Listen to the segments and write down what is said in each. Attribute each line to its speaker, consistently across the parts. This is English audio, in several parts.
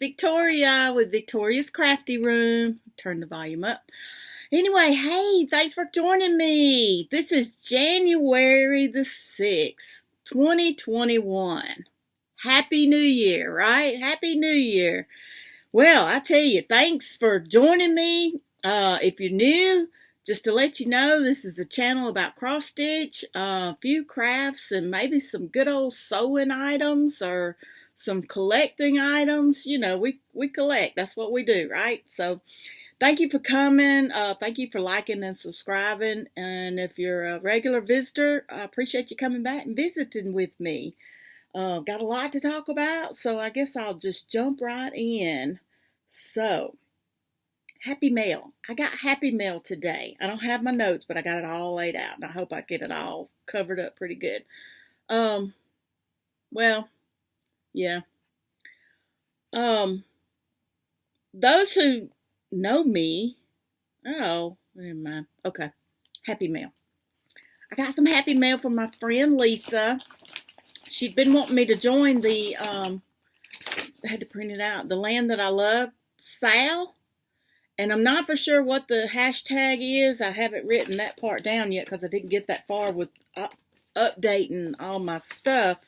Speaker 1: Victoria with Victoria's Crafty Room. Turn the volume up. Anyway, hey, thanks for joining me. This is January the 6th, 2021. Happy New Year, right? Happy New Year. Well, I tell you, thanks for joining me. If you're new, just to let you know, this is a channel about cross stitch, a few crafts, and maybe some good old sewing items or some collecting items. You know, we collect. That's what we do, right? So thank you for coming. Thank you for liking and subscribing. And if you're a regular visitor, I appreciate you coming back and visiting with me. Got a lot to talk about, so I guess I'll just jump right in. So, Happy Mail. I got Happy Mail today. I don't have my notes, but I got it all laid out, and I hope I get it all covered up pretty good. Well, yeah. Those who know me, oh, never mind. Okay, Happy Mail. I got some Happy Mail from my friend Lisa. She'd been wanting me to join the, I had to print it out, the Land That I Love, Sal. And I'm not for sure what the hashtag is. I haven't written that part down yet because I didn't get that far with updating all my stuff.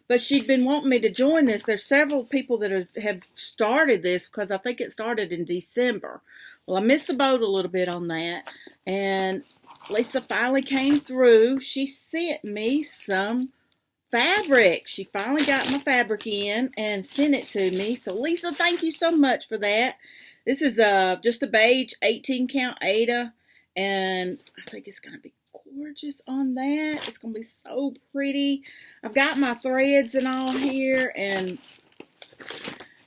Speaker 1: But she'd been wanting me to join this. There's several people that have started this because I think it started in December. Well, I missed the boat a little bit on that. And Lisa finally came through. She sent me some fabric. She finally got my fabric in and sent it to me. So, Lisa, thank you so much for that. This is just a beige 18 count Aida. And I think it's going to be gorgeous on that. It's going to be so pretty. I've got my threads and all here, and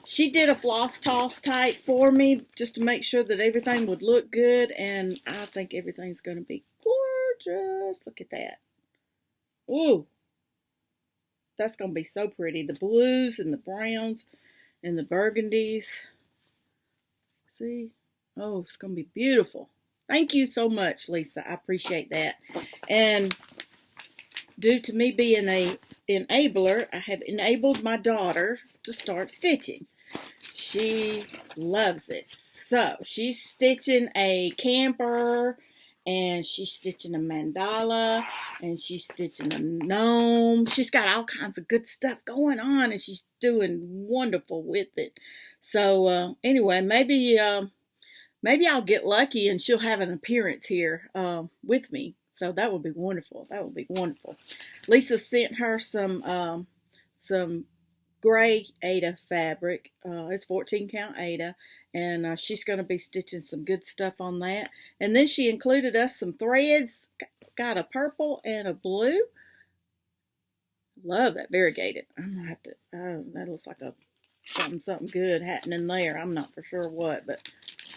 Speaker 1: she did a floss toss type for me just to make sure that everything would look good, and I think everything's going to be gorgeous. Look at that. Ooh, that's going to be so pretty. The blues and the browns and the burgundies. See? Oh, it's going to be beautiful. Thank you so much, Lisa. I appreciate that. And due to me being an enabler, I have enabled my daughter to start stitching. She loves it. So, she's stitching a camper, and she's stitching a mandala, and she's stitching a gnome. She's got all kinds of good stuff going on, and she's doing wonderful with it. So, anyway, maybe I'll get lucky and she'll have an appearance here with me. So that would be wonderful. That would be wonderful. Lisa sent her some gray Aida fabric. It's 14 count Aida. And she's going to be stitching some good stuff on that. And then she included us some threads. Got a purple and a blue. Love that variegated. I'm going to have to, that looks like something good happening there. I'm not for sure what, but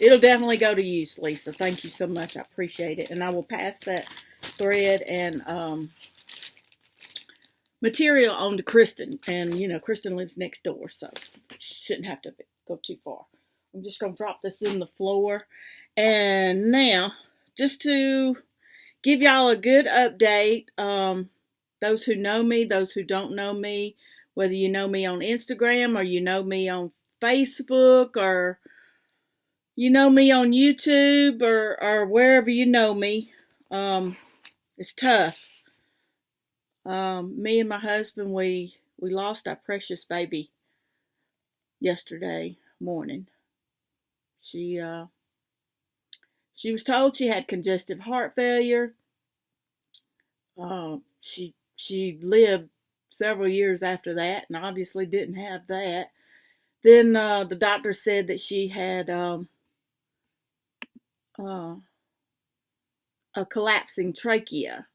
Speaker 1: it'll definitely go to use, Lisa. Thank you so much. I appreciate it. And I will pass that thread and material on to Kristen. And, you know, Kristen lives next door, so shouldn't have to go too far. I'm just going to drop this in the floor. And now, just to give y'all a good update, those who know me, those who don't know me, whether you know me on Instagram or you know me on Facebook or you know me on YouTube or wherever you know me, it's tough. Me and my husband, we lost our precious baby yesterday morning. She was told she had congestive heart failure. She lived several years after that and obviously didn't have that. Then the doctor said that she had a collapsing trachea,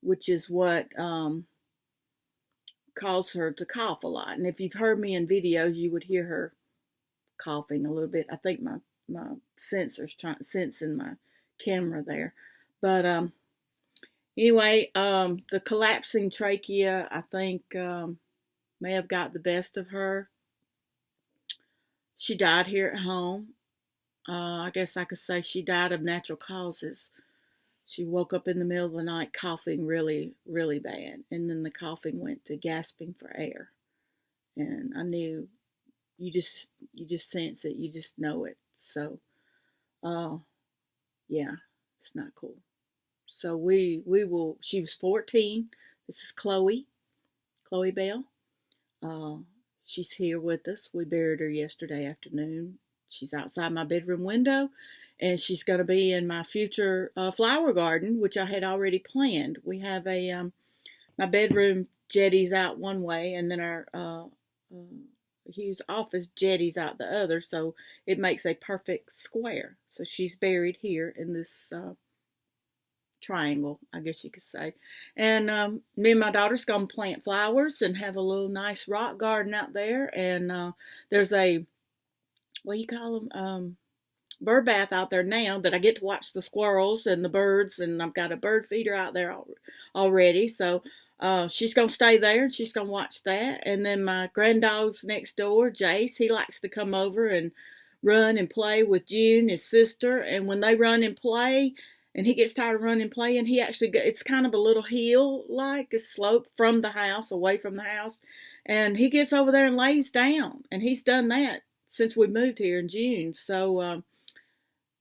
Speaker 1: which is what caused her to cough a lot. And if you've heard me in videos, you would hear her coughing a little bit. I think my sensor's sensing my camera there. But anyway, the collapsing trachea, I think, may have got the best of her. She died here at home. I guess I could say she died of natural causes. She woke up in the middle of the night coughing really, really bad. And then the coughing went to gasping for air. And I knew you just sense it. You just know it. So, yeah, it's not cool. So we will. She was 14. This is Chloe Bell. Uh, she's here with us. We buried her yesterday afternoon. She's outside my bedroom window, and she's going to be in my future flower garden, which I had already planned. We have my bedroom jetties out one way, and then our Hugh's office jetties out the other, so it makes a perfect square. So she's buried here in this triangle, I guess you could say. And me and my daughter's gonna plant flowers and have a little nice rock garden out there. And there's a, what do you call them, bird bath out there now that I get to watch the squirrels and the birds, and I've got a bird feeder out there already. So she's gonna stay there and she's gonna watch that. And then my granddog's next door, Jace, he likes to come over and run and play with June, his sister. And when they run and play, and he gets tired of running and playing, he actually, it's kind of a little hill, like a slope from the house, away from the house. And he gets over there and lays down. And he's done that since we moved here in June. So,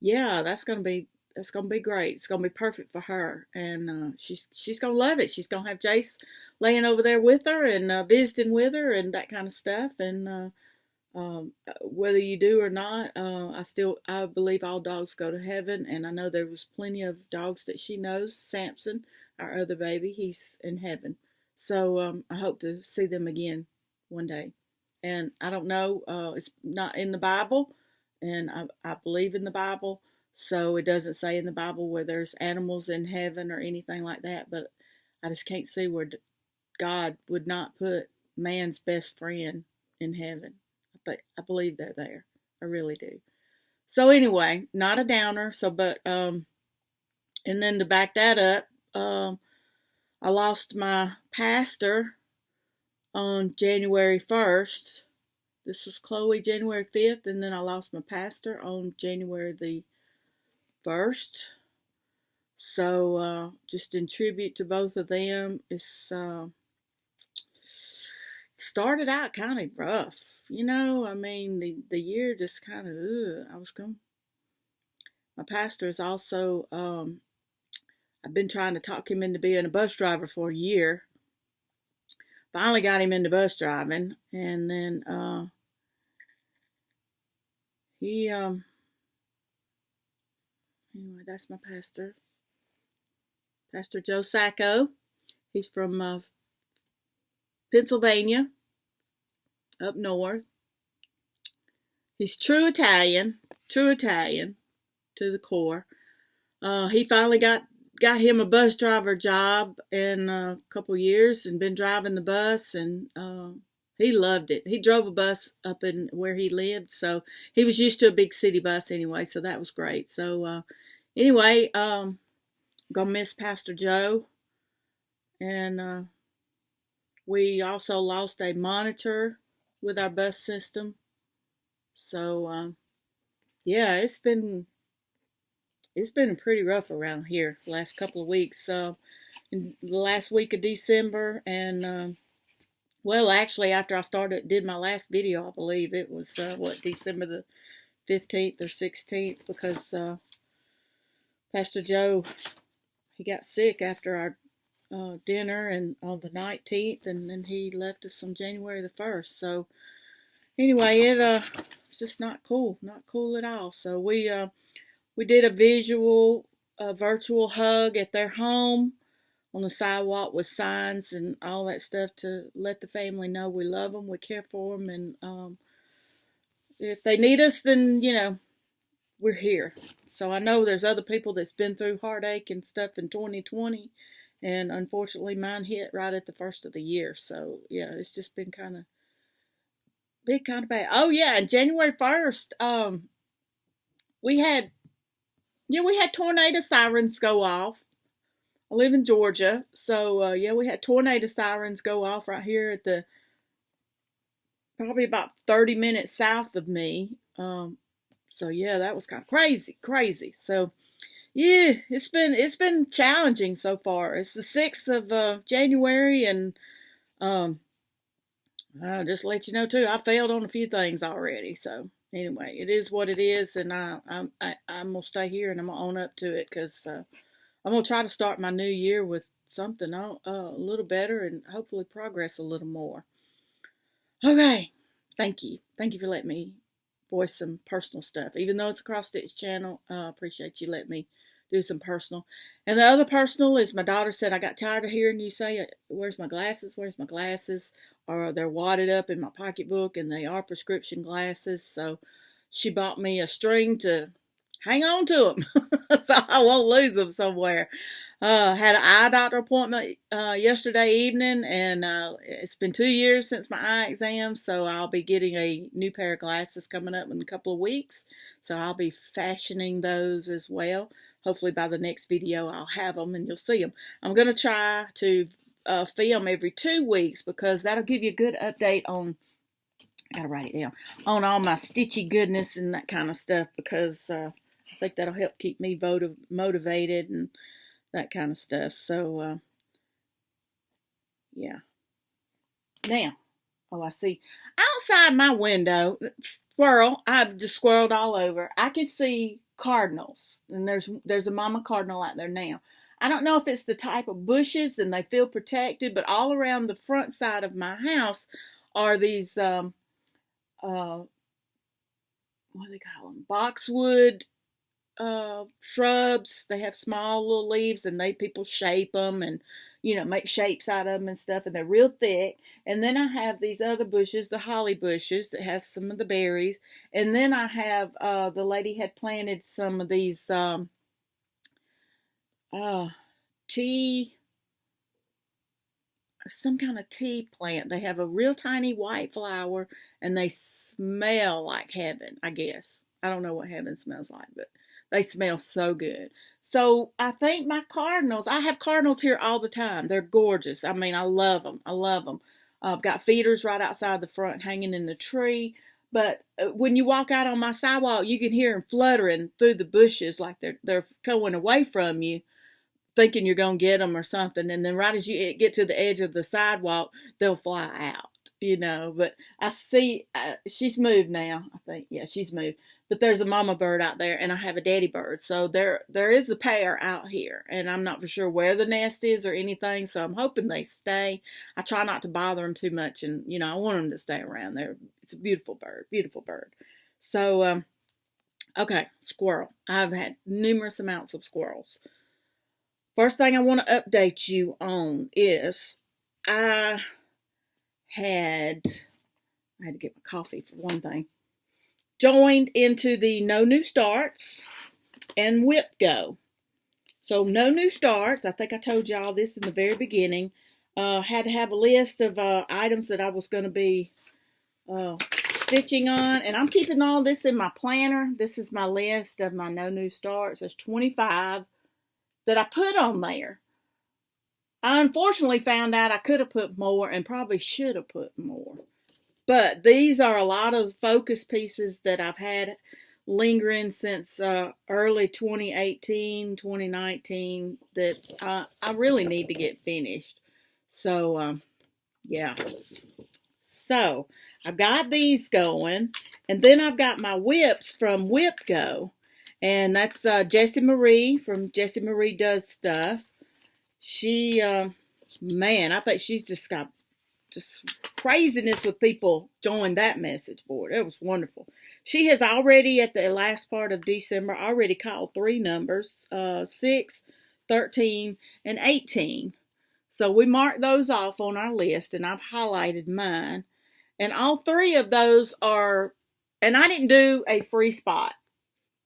Speaker 1: yeah, that's gonna be great. It's gonna be perfect for her, and she's gonna love it. She's gonna have Jace laying over there with her and visiting with her and that kind of stuff. And whether you do or not, I believe all dogs go to heaven, and I know there was plenty of dogs that she knows. Samson, our other baby, he's in heaven. So I hope to see them again one day. And I don't know, it's not in the Bible, and I believe in the Bible, so it doesn't say in the Bible where there's animals in heaven or anything like that, but I just can't see where God would not put man's best friend in heaven. I believe they're there. I really do. So anyway, not a downer. So, but and then to back that up, I lost my pastor on January 1st. This was Chloe, January 5th, and then I lost my pastor on January the 1st. So just in tribute to both of them, it's started out kind of rough. You know, I mean, the year just kind of, my pastor is also, I've been trying to talk him into being a bus driver for a year. Finally got him into bus driving, and then anyway, that's my pastor. Pastor Joe Sacco. He's from Pennsylvania, up north. He's true Italian to the core. He finally got him a bus driver job in a couple years and been driving the bus, and he loved it. He drove a bus up in where he lived, so he was used to a big city bus anyway, so that was great. So anyway, I'm gonna miss Pastor Joe, and we also lost a monitor with our bus system. So yeah, it's been pretty rough around here the last couple of weeks. In the last week of December, and well, actually, after I did my last video, I believe it was December the 15th or 16th, because Pastor Joe, he got sick after our dinner and on the 19th, and then he left us on January the 1st. So anyway, it's just not cool at all. So we did a virtual hug at their home on the sidewalk with signs and all that stuff to let the family know we love them, we care for them, and if they need us, then, you know, we're here. So I know there's other people that's been through heartache and stuff in 2020, and unfortunately mine hit right at the first of the year. So yeah, it's just been kind of bad. Oh yeah, and January 1st, we had tornado sirens go off. I live in Georgia, so yeah, we had tornado sirens go off right here at probably about 30 minutes south of me. So yeah, that was kind of crazy. So yeah, it's been challenging so far. It's the 6th of January, and I'll just let you know too, I failed on a few things already. So anyway, it is what it is, and I'm gonna stay here and I'm gonna own up to it because I'm gonna try to start my new year with something a little better and hopefully progress a little more. Okay, thank you for letting me voice some personal stuff, even though it's a cross stitch channel. Appreciate you letting me do some personal. And the other personal is my daughter said I got tired of hearing you say, "Where's my glasses? Where's my glasses?" Or they're wadded up in my pocketbook, and they are prescription glasses. So she bought me a string to hang on to them so I won't lose them somewhere. Had an eye doctor appointment yesterday evening, and it's been 2 years since my eye exam, so I'll be getting a new pair of glasses coming up in a couple of weeks. So I'll be fashioning those as well. Hopefully by the next video I'll have them and you'll see them. I'm going to try to film every 2 weeks because that'll give you a good update on, I gotta write it down, on all my stitchy goodness and that kind of stuff, because I think that'll help keep me motivated and that kind of stuff. So yeah. Now, oh, I see outside my window, squirrel. I've just squirreled all over. I can see cardinals, and there's a mama cardinal out there now. I don't know if it's the type of bushes and they feel protected, but all around the front side of my house are these what do they call them? Boxwood shrubs. They have small little leaves, and people shape them and make shapes out of them and stuff, and they're real thick. And then I have these other bushes, the holly bushes, that has some of the berries. And then I have the lady had planted some of these tea, some kind of tea plant. They have a real tiny white flower, and they smell like heaven, I guess. I don't know what heaven smells like, but they smell so good. So I think my cardinals, I have cardinals here all the time. They're gorgeous. I mean, I love them. I love them. I've got feeders right outside the front hanging in the tree. But when you walk out on my sidewalk, you can hear them fluttering through the bushes like they're going away from you, thinking you're going to get them or something. And then right as you get to the edge of the sidewalk, they'll fly out, But I see, she's moved now, I think. Yeah, she's moved. But there's a mama bird out there, and I have a daddy bird. So there is a pair out here, and I'm not for sure where the nest is or anything, so I'm hoping they stay. I try not to bother them too much, and, I want them to stay around there. It's a beautiful bird, beautiful bird. So, okay, squirrel. I've had numerous amounts of squirrels. First thing I want to update you on is I had to get my coffee for one thing. Joined into the No New Starts and WIPGO. So No New Starts, I think I told y'all this in the very beginning, had to have a list of items that I was going to be stitching on, and I'm keeping all this in my planner. This is my list of my No New Starts. There's 25 that I put on there. I unfortunately found out I could have put more and probably should have put more. But these are a lot of focus pieces that I've had lingering since early 2018, 2019 that I really need to get finished. So, yeah. So, I've got these going. And then I've got my whips from WIPGO. And that's Jessie Marie from Jessie Marie Does Stuff. She, man, I think she's just got craziness with people join that message board. It was wonderful. She has already, at the last part of December, already called 3 numbers, 6, 13, and 18. So we marked those off on our list, and I've highlighted mine. And all 3 of those are, and I didn't do a free spot.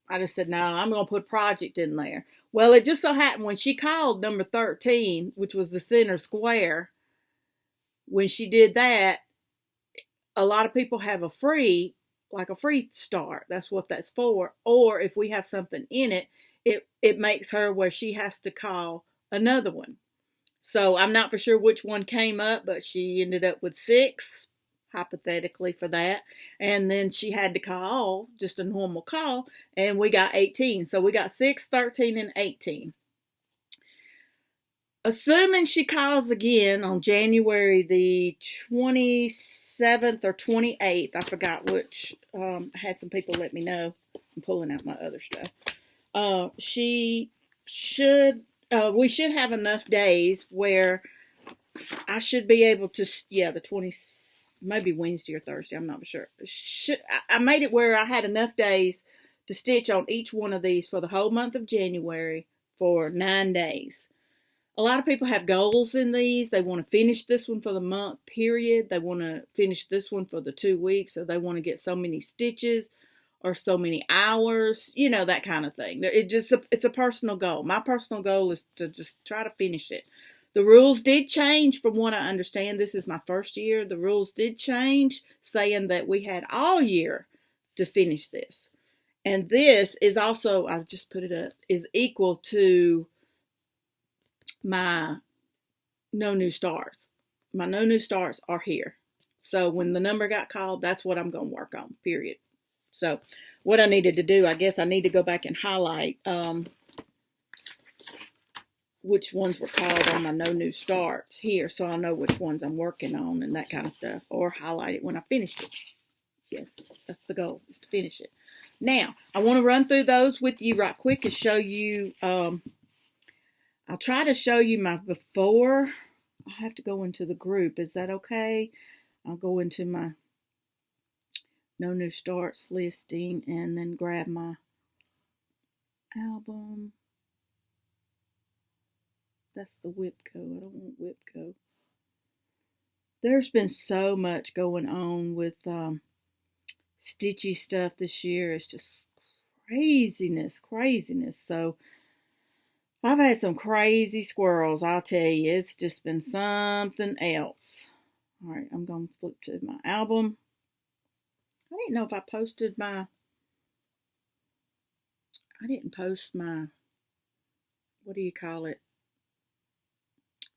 Speaker 1: I just said, no, I'm going to put a project in there. Well, it just so happened when she called number 13, which was the center square, when she did that, a lot of people have a free start. That's what that's for. Or if we have something in it, it makes her where she has to call another one. So I'm not for sure which one came up, but she ended up with 6, hypothetically, for that. And then she had to call, just a normal call, and we got 18. So we got 6, 13, and 18. assuming she calls again on January the 27th or 28th, I forgot which, I had some people let me know. I'm pulling out my other stuff. We should have enough days where I should be able to, the 20th, maybe Wednesday or Thursday, I'm not sure. I made it where I had enough days to stitch on each one of these for the whole month of January for 9 days. A lot of people have goals in these. They want to finish this one for the month period. They want to finish this one for the 2 weeks, or they want to get so many stitches or so many hours, that kind of thing. It's a personal goal. My personal goal is to just try to finish it. The rules did change from what I understand. This is my first year. The rules did change, saying that we had all year to finish this. And this is also, I just put it up, is equal to my no new stars. My no new stars are here. So when the number got called, that's what I'm going to work on, period. So what I needed to do, I guess I need to go back and highlight which ones were called on my no new starts here, so I know which ones I'm working on and that kind of stuff, or highlight it when I finished it. Yes, that's the goal, is to finish it. Now, I want to run through those with you right quick and show you, I'll try to show you my before. I have to go into the group. Is that okay? I'll go into my no new starts listing and then grab my album. That's the WIPGO. I don't want WIPGO. There's been so much going on with stitchy stuff this year. It's just craziness. So I've had some crazy squirrels, I'll tell you. It's just been something else. All right, I'm going to flip to my album. I didn't know if I posted my, what do you call it?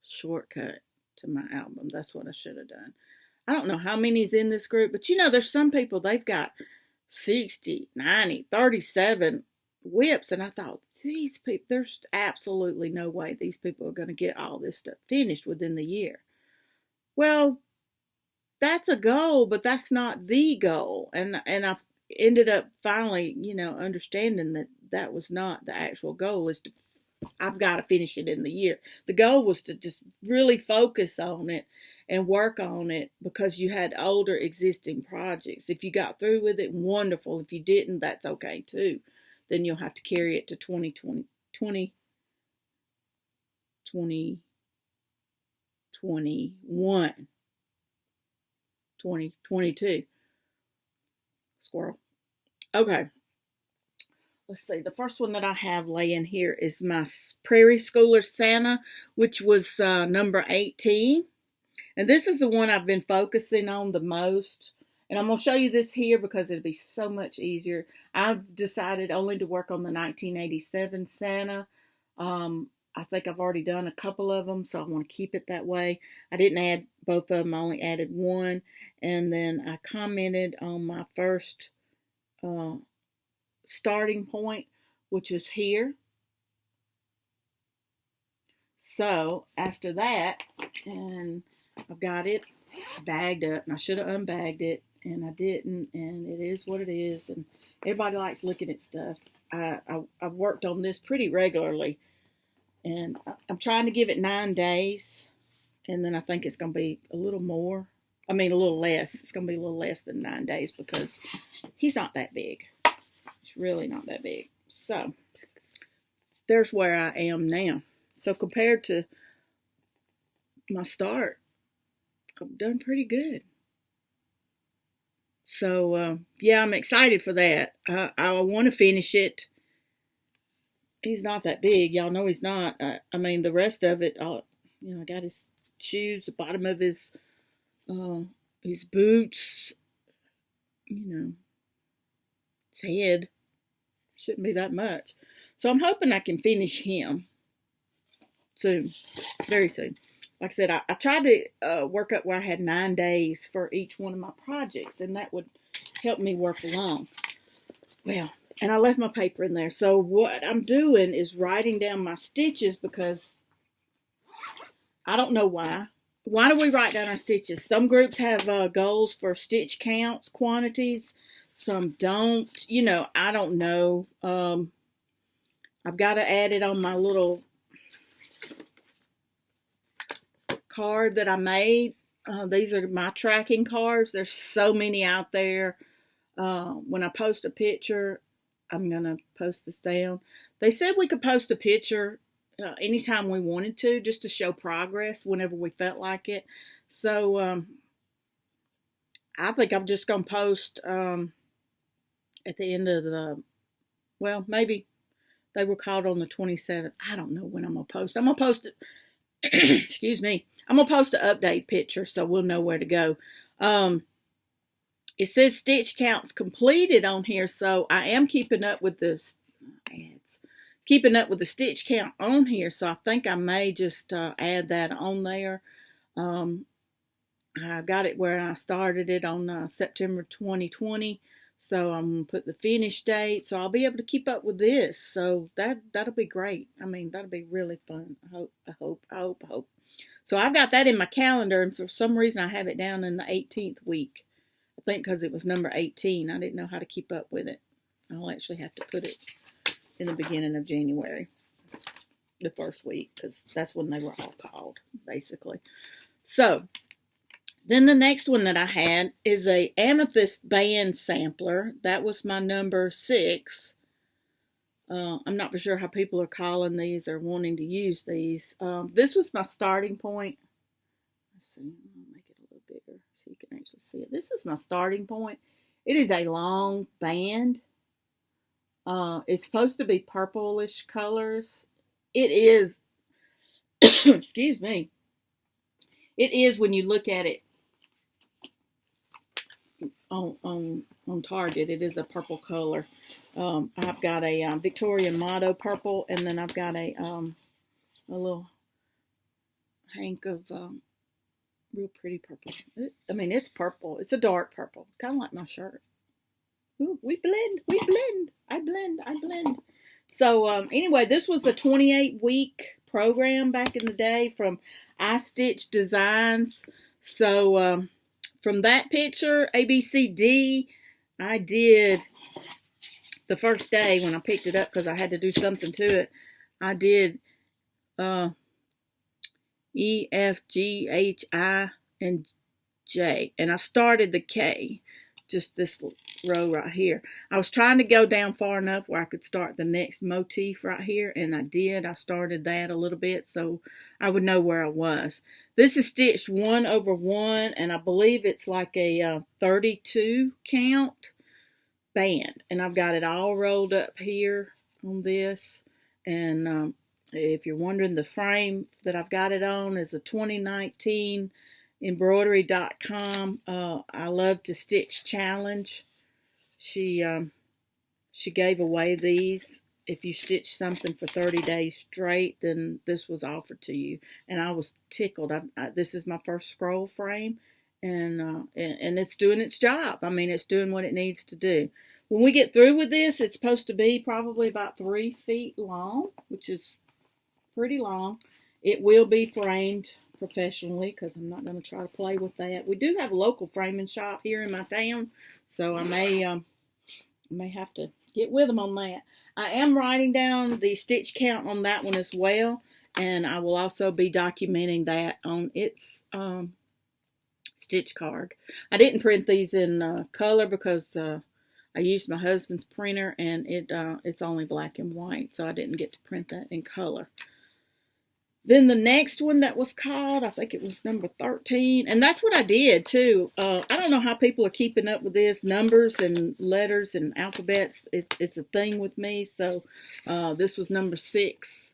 Speaker 1: Shortcut to my album. That's what I should have done. I don't know how many's in this group, but there's some people, they've got 60, 90, 37 whips, and I thought, these people, there's absolutely no way these people are going to get all this stuff finished within the year. Well, that's a goal, but that's not the goal. And I've ended up finally, understanding that was not the actual goal, is to I've got to finish it in the year. The goal was to just really focus on it and work on it because you had older existing projects. If you got through with it, wonderful. If you didn't, that's okay too. Then you'll have to carry it to 2021. Squirrel. Okay. Let's see, the first one that I have laying here is my Prairie Schooler Santa, which was number 18. And this is the one I've been focusing on the most. And I'm going to show you this here because it'll be so much easier. I've decided only to work on the 1987 Santa. I think I've already done a couple of them, so I want to keep it that way. I didn't add both of them, I only added one. And then I commented on my first starting point, which is here. So after that, and I've got it bagged up, and I should have unbagged it, and I didn't, and it is what it is, and everybody likes looking at stuff. I've worked on this pretty regularly, and I'm trying to give it 9 days, and then I think it's going to be a little less. It's going to be a little less than 9 days because he's not that big. It's really not that big. So there's where I am now. So compared to my start, I've done pretty good. So yeah, I'm excited for that. I want to finish it. He's not that big. Y'all know he's not. The rest of it, I got his shoes, the bottom of his boots, his head. Shouldn't be that much. So I'm hoping I can finish him soon, very soon. Like I said, I tried to work up where I had 9 days for each one of my projects, and that would help me work along. Well, and I left my paper in there. So what I'm doing is writing down my stitches because I don't know why. Why do we write down our stitches? Some groups have goals for stitch counts, quantities. Some don't. You know, I don't know. I've got to add it on my little card that I made. These are my tracking cards. There's so many out there. When I post a picture, I'm going to post this down. They said we could post a picture anytime we wanted to, just to show progress whenever we felt like it. So I think I'm just going to post at the end of the, well, maybe they were called on the 27th. I don't know when I'm going to post. I'm going to post it. Excuse me. I'm going to post an update picture so we'll know where to go. It says stitch counts completed on here, so I am keeping up with the stitch count on here. So I think I may just add that on there. I got it where I started it on September 2020. So I'm going to put the finish date. So I'll be able to keep up with this. So that'll be great. I mean, that'll be really fun. I hope. So I've got that in my calendar, and for some reason I have it down in the 18th week. I think because it was number 18. I didn't know how to keep up with it. I'll actually have to put it in the beginning of January, the first week, because that's when they were all called, basically. So then the next one that I had is a Amethyst band sampler. That was my number 6. I'm not for sure how people are calling these or wanting to use these. This was my starting point. Let's see, I'll make it a little bigger so you can actually see it. This is my starting point. It is a long band. It's supposed to be purplish colors. It is, excuse me, it is when you look at it on Target. It is a purple color. I've got a Victorian Motto purple, and then I've got a little hank of real pretty purple. I mean, it's purple. It's a dark purple, kind of like my shirt. Ooh, we blend. I blend. So anyway, this was a 28-week program back in the day from iStitch Designs. So from that picture, ABCD, I did the first day when I picked it up because I had to do something to it. I did E, F, G, H, I, and J. And I started the K, just this row right here. I was trying to go down far enough where I could start the next motif right here, and I did. I started that a little bit so I would know where I was. This is stitched 1 over 1, and I believe it's like a 32 count band, and I've got it all rolled up here on this. And if you're wondering, the frame that I've got it on is a 2019 embroidery.com I Love to Stitch challenge. She gave away these. If you stitch something for 30 days straight, then this was offered to you, and I was tickled. This is my first scroll frame, and it's doing its job. I mean, it's doing what it needs to do. When we get through with this, it's supposed to be probably about 3 feet long, which is pretty long. It will be framed professionally because I'm not going to try to play with that. We do have a local framing shop here in my town, so I may have to get with them on that. I am writing down the stitch count on that one as well, and I will also be documenting that on its stitch card. I didn't print these in color because I used my husband's printer, and it's only black and white, so I didn't get to print that in color. Then the next one that was called, I think it was number 13, and that's what I did too. I don't know how people are keeping up with this, numbers and letters and alphabets. It's a thing with me. So this was number 6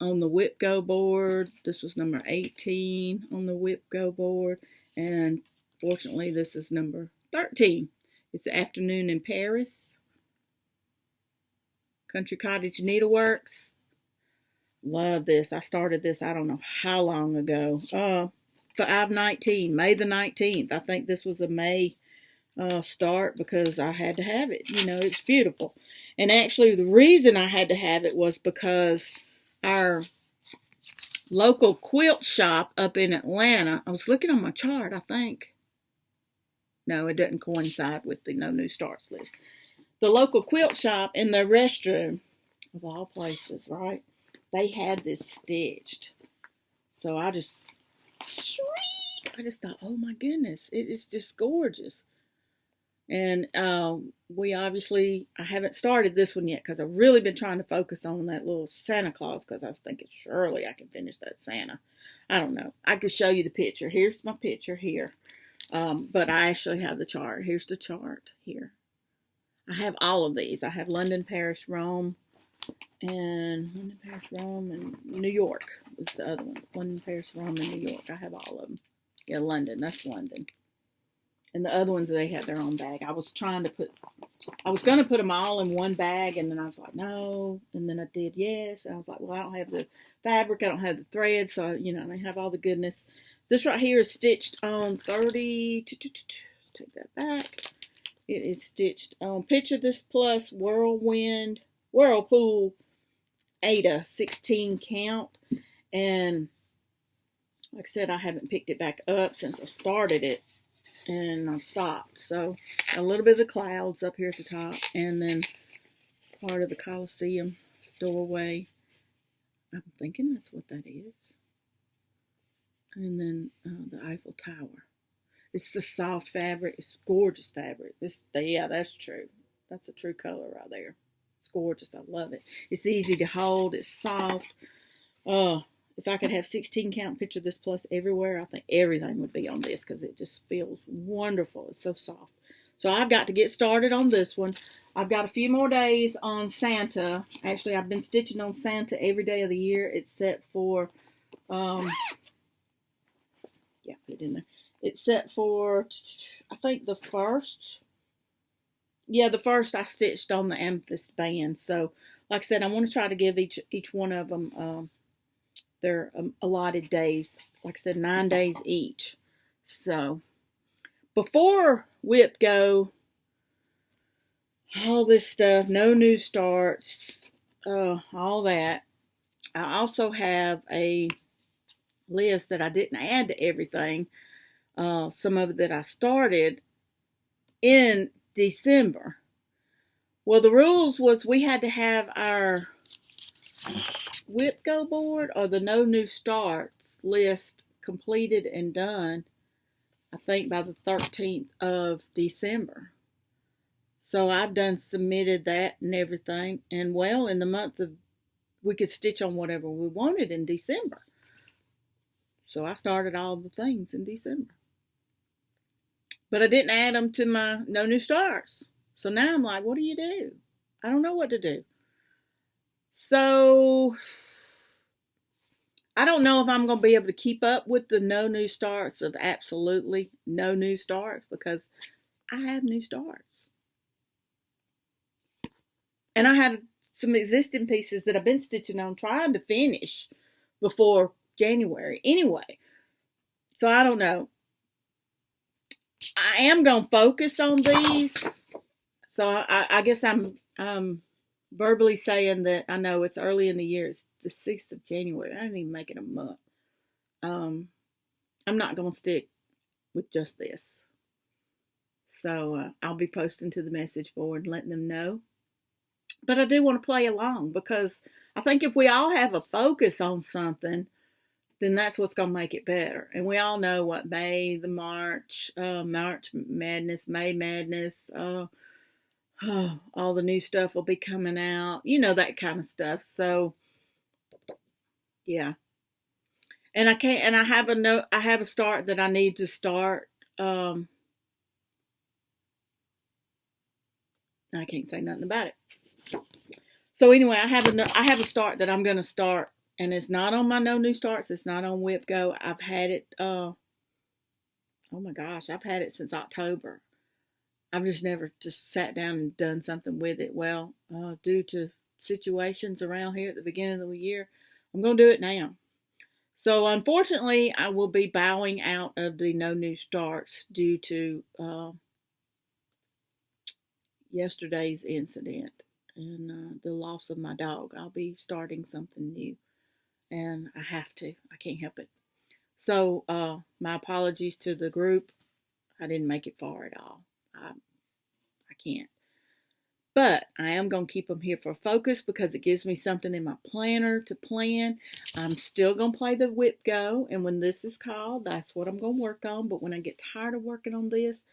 Speaker 1: on the WIPGO board. This was number 18 on the WIPGO board, and fortunately this is number 13. It's Afternoon in Paris. Country Cottage Needleworks. Love this. I started this, I don't know how long ago. 5/19, May the 19th. I think this was a May start because I had to have it. You know, it's beautiful. And actually, the reason I had to have it was because our local quilt shop up in Atlanta. I was looking on my chart, I think. No, it doesn't coincide with the no new starts list. The local quilt shop in the restroom, of all places, right? They had this stitched. So I just shriek. I just thought, oh my goodness, it is just gorgeous. And I haven't started this one yet because I've really been trying to focus on that little Santa Claus because I was thinking surely I can finish that Santa. I don't know. I could show you the picture. Here's my picture here. But I actually have the chart. Here's the chart here. I have all of these. I have London, Paris, Rome, and New York was the other one. London, Paris, Rome, and New York. I have all of them. Yeah, London. That's London. And the other ones, they had their own bag. I was going to put them all in one bag, and then I was like, no. And then I did yes. And I was like, well, I don't have the fabric. I don't have the thread. So, I have all the goodness. This right here is stitched on 30. Take that back. It is stitched on Picture This Plus Whirlpool Ada 16 count. And like I said, I haven't picked it back up since I started it. And I've stopped. So a little bit of the clouds up here at the top. And then part of the Coliseum doorway. I'm thinking that's what that is. And then the Eiffel Tower. It's the soft fabric. It's gorgeous fabric. Yeah, that's true. That's a true color right there. It's gorgeous. I love it. It's easy to hold. It's soft. If I could have 16 count Picture This Plus everywhere, I think everything would be on this because it just feels wonderful. It's so soft. So I've got to get started on this one. I've got a few more days on Santa. Actually, I've been stitching on Santa every day of the year except for, put it in there. Except for, I think the first. Yeah, the first I stitched on the Amethyst band. So, like I said, I want to try to give each one of them their allotted days. Like I said, 9 days each. So, before WIPGO, all this stuff, no new starts, all that. I also have a list that I didn't add to everything. Some of it that I started in December. Well, the rules was we had to have our WIPGO board or the no new starts list completed and done, I think by the 13th of December. So I've submitted that and everything. And well, in the month of, we could stitch on whatever we wanted in December. So I started all the things in December. But I didn't add them to my no new starts. So now I'm like, what do you do? I don't know what to do. So I don't know if I'm going to be able to keep up with the no new starts of absolutely no new starts because I have new starts. And I had some existing pieces that I've been stitching on trying to finish before January anyway. So I don't know. I am going to focus on these. So I guess I'm verbally saying that I know it's early in the year. It's the 6th of January. I didn't even make it a month. I'm not going to stick with just this. So I'll be posting to the message board and letting them know. But I do want to play along because I think if we all have a focus on something, then that's what's going to make it better. And we all know what March Madness, May Madness, all the new stuff will be coming out. That kind of stuff. So, yeah. And I have a start that I need to start. I can't say nothing about it. So anyway, I have a start that I'm going to start. And it's not on my no new starts. It's not on WIPGO. I've had it, oh my gosh, I've had it since October. I've just never just sat down and done something with it. Well, due to situations around here at the beginning of the year, I'm going to do it now. So unfortunately, I will be bowing out of the no new starts due to yesterday's incident and the loss of my dog. I'll be starting something new. and I have to. I can't help it. So my apologies to the group. I didn't make it far at all. I can't. But I am going to keep them here for focus because it gives me something in my planner to plan. I'm still going to play the WIPGO, and when this is called, that's what I'm going to work on. But when I get tired of working on this,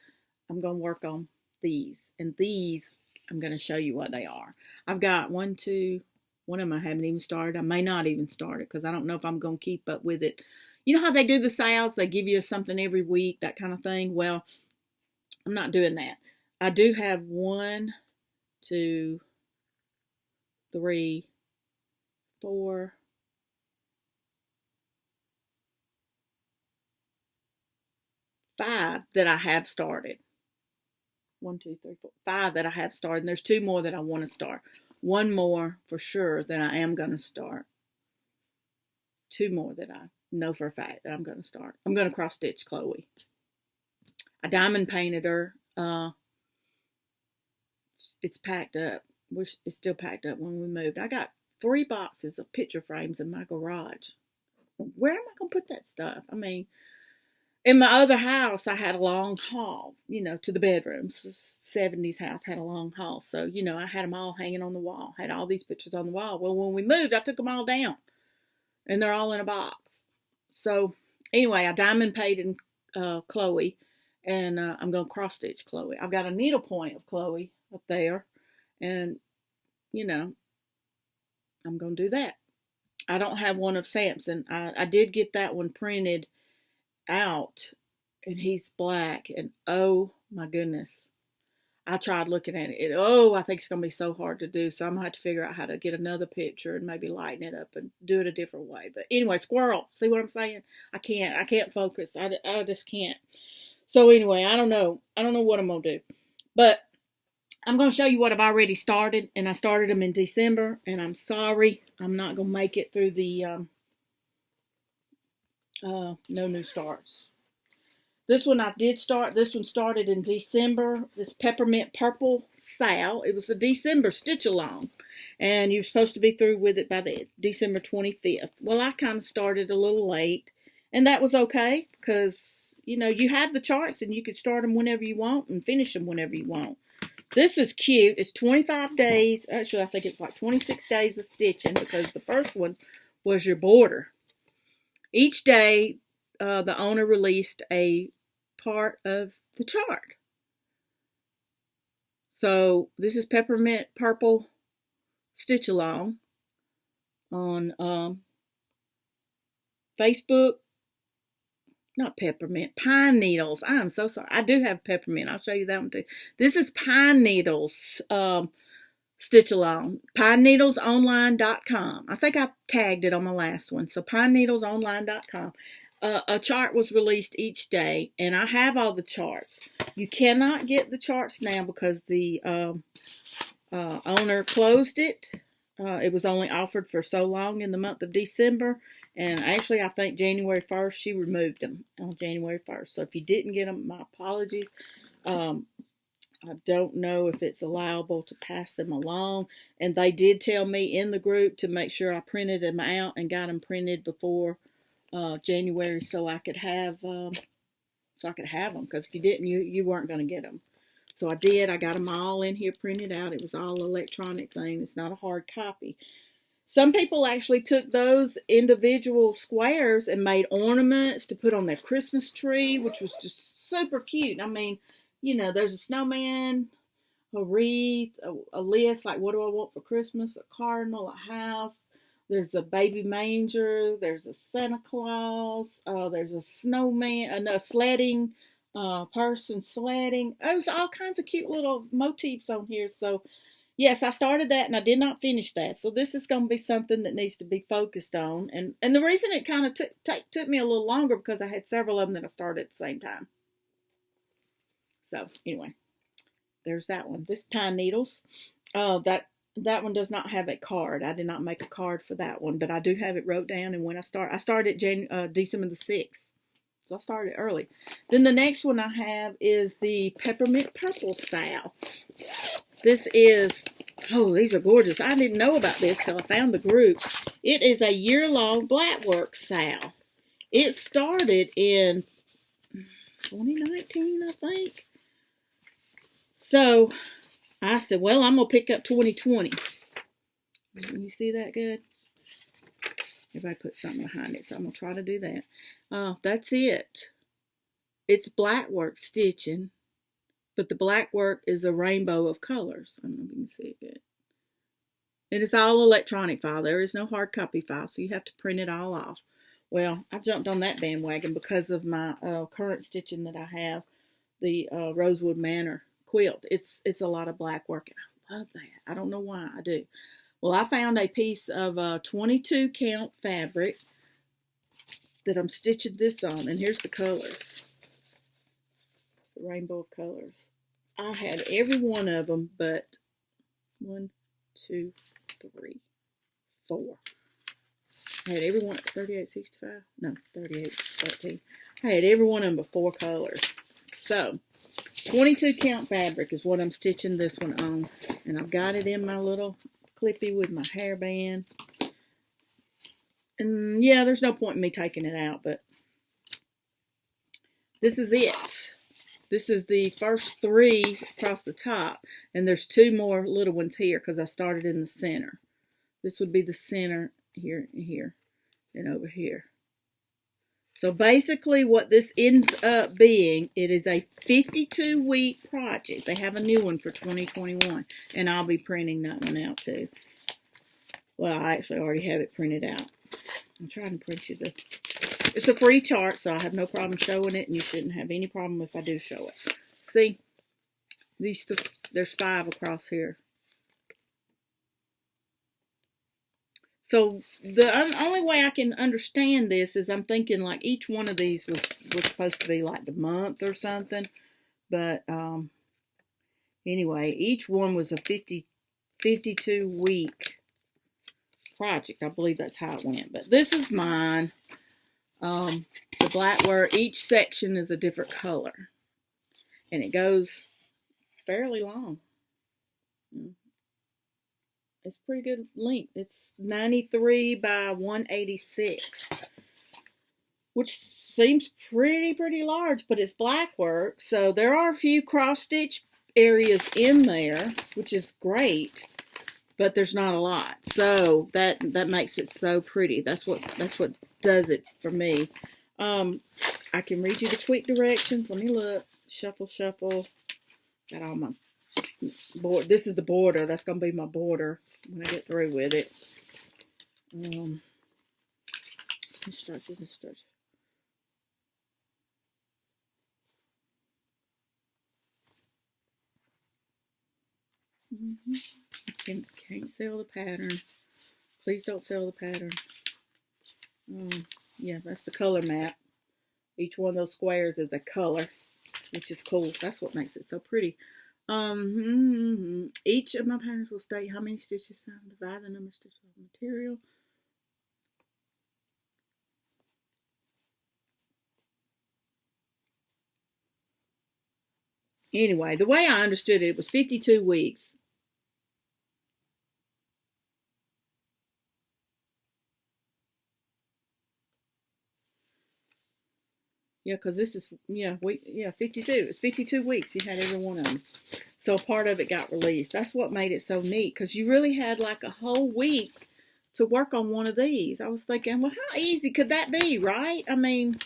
Speaker 1: I'm going to work on these. And these, I'm going to show you what they are. I've got one of them I haven't even started. I may not even start it because I don't know if I'm going to keep up with it. You know how they do the sales? They give you something every week, that kind of thing. Well, I'm not doing that. I do have 1, 2, 3, 4, 5 that I have started. 1, 2, 3, 4, 5 that I have started. And there's 2 more that I want to start. 1 more for sure that I am going to start. 2 more that I know for a fact that I'm going to start. I'm going to cross stitch Chloe. I diamond painted her. It's packed up. It's still packed up when we moved. I got 3 boxes of picture frames in my garage. Where am I going to put that stuff? I mean, in my other house, I had a long hall, to the bedrooms. This 70s house had a long hall. So, I had them all hanging on the wall. Had all these pictures on the wall. Well, when we moved, I took them all down. And they're all in a box. So, anyway, I diamond painted Chloe. And I'm going to cross stitch Chloe. I've got a needle point of Chloe up there. And, I'm going to do that. I don't have one of Samson. I did get that one printed out. And he's black. And oh my goodness. I tried looking at it. I think it's going to be so hard to do. So I'm going to have to figure out how to get another picture and maybe lighten it up and do it a different way. But anyway, squirrel. See what I'm saying? I can't focus. I just can't. So anyway, I don't know. I don't know what I'm going to do. But I'm going to show you what I've already started. And I started them in December. And I'm sorry. I'm not going to make it through the no new starts. This one I did start. This one started in December. This Peppermint Purple Sal. It was a December stitch along. And you're supposed to be through with it by the December 25th. Well, I kind of started a little late. And that was okay. Because, you have the charts and you can start them whenever you want and finish them whenever you want. This is cute. It's 25 days. Actually, I think it's like 26 days of stitching because the first one was your border. Each day, the owner released a part of the chart. So this is Peppermint Purple Stitch Along on Facebook. Not Peppermint, Pineneedles. I'm so sorry. I do have Peppermint. I'll show you that one too. This is Pineneedles Stitch Along. Pineneedlesonline.com. I think I tagged it on my last one. So Pineneedlesonline.com. A chart was released each day, and I have all the charts. You cannot get the charts now because the owner closed it. It was only offered for so long in the month of December, and actually I think January 1st she removed them on January 1st. So if you didn't get them, my apologies. I don't know if it's allowable to pass them along, and they did tell me in the group to make sure I printed them out and got them printed before January so I could have them because if you didn't you weren't going to get them. So I did. I got them all in here printed out. It was all electronic thing. It's not a hard copy. Some people actually took those individual squares and made ornaments to put on their Christmas tree, which was just super cute. I mean, there's a snowman, a wreath, a list like what do I want for Christmas, a cardinal, a house. There's a baby manger. There's a Santa Claus. There's a snowman, a sledding person sledding. There's all kinds of cute little motifs on here. So, yes, I started that and I did not finish that. So this is going to be something that needs to be focused on. And the reason it kind of took me a little longer because I had several of them that I started at the same time. So, anyway, there's that one. This Pineneedles. That one does not have a card. I did not make a card for that one, but I do have it wrote down. And when I started December the 6th. So I started early. Then the next one I have is the Peppermint Purple Sal. This is Oh, these are gorgeous. I didn't know about this till I found the group. It is a year-long blackwork Sal. It started in 2019, I think. So I said, well, I'm going to pick up 2020. You see that good? Everybody put something behind it, so I'm going to try to do that. That's it. It's blackwork stitching, but the blackwork is a rainbow of colors. I don't know if you can see it good. It is all electronic file. There is no hard copy file, so you have to print it all off. Well, I jumped on that bandwagon because of my current stitching that I have, the Rosewood Manor quilt. It's a lot of black work, and I love that. I don't know why I do. Well, I found a piece of 22 count fabric that I'm stitching this on, and here's the colors. The rainbow of colors. I had every one of them but 1, 2, 3, 4. I had every one, 3865, no, 3813. I had every one of them but 4 colors. So, 22 count fabric is what I'm stitching this one on. And I've got it in my little clippy with my hairband. And yeah, there's no point in me taking it out, but this is it. This is the first 3 across the top, and there's 2 more little ones here because I started in the center. This would be the center here and here and over here. So basically what this ends up being, it is a 52-week project. They have a new one for 2021, and I'll be printing that one out too. Well, I actually already have it printed out. I'm trying to print you the... It's a free chart, so I have no problem showing it, and you shouldn't have any problem if I do show it. See? There's 5 across here. So the only way I can understand this is I'm thinking like each one of these was supposed to be like the month or something. But anyway, each one was a 52-week project. I believe that's how it went. But this is mine. The black work, each section is a different color. And it goes fairly long. It's pretty good length. It's 93 by 186. Which seems pretty large, but it's black work. So there are a few cross stitch areas in there, which is great. But there's not a lot. So that makes it so pretty. That's what does it for me. I can read you the quick directions. Let me look. Shuffle. Got all my board. This is the border. That's gonna be my border when I get through with it. Instructions. Can't sell the pattern. Please don't sell the pattern. Yeah, that's the color map. Each one of those squares is a color, which is cool. That's what makes it so pretty. Each of my patterns will state how many stitches, divide the number of stitches of material. Anyway, the way I understood it was 52 weeks. Yeah, because this is, 52. It's 52 weeks. You had every one of them. So part of it got released. That's what made it so neat, because you really had like a whole week to work on one of these. I was thinking, well, how easy could that be, right? I mean,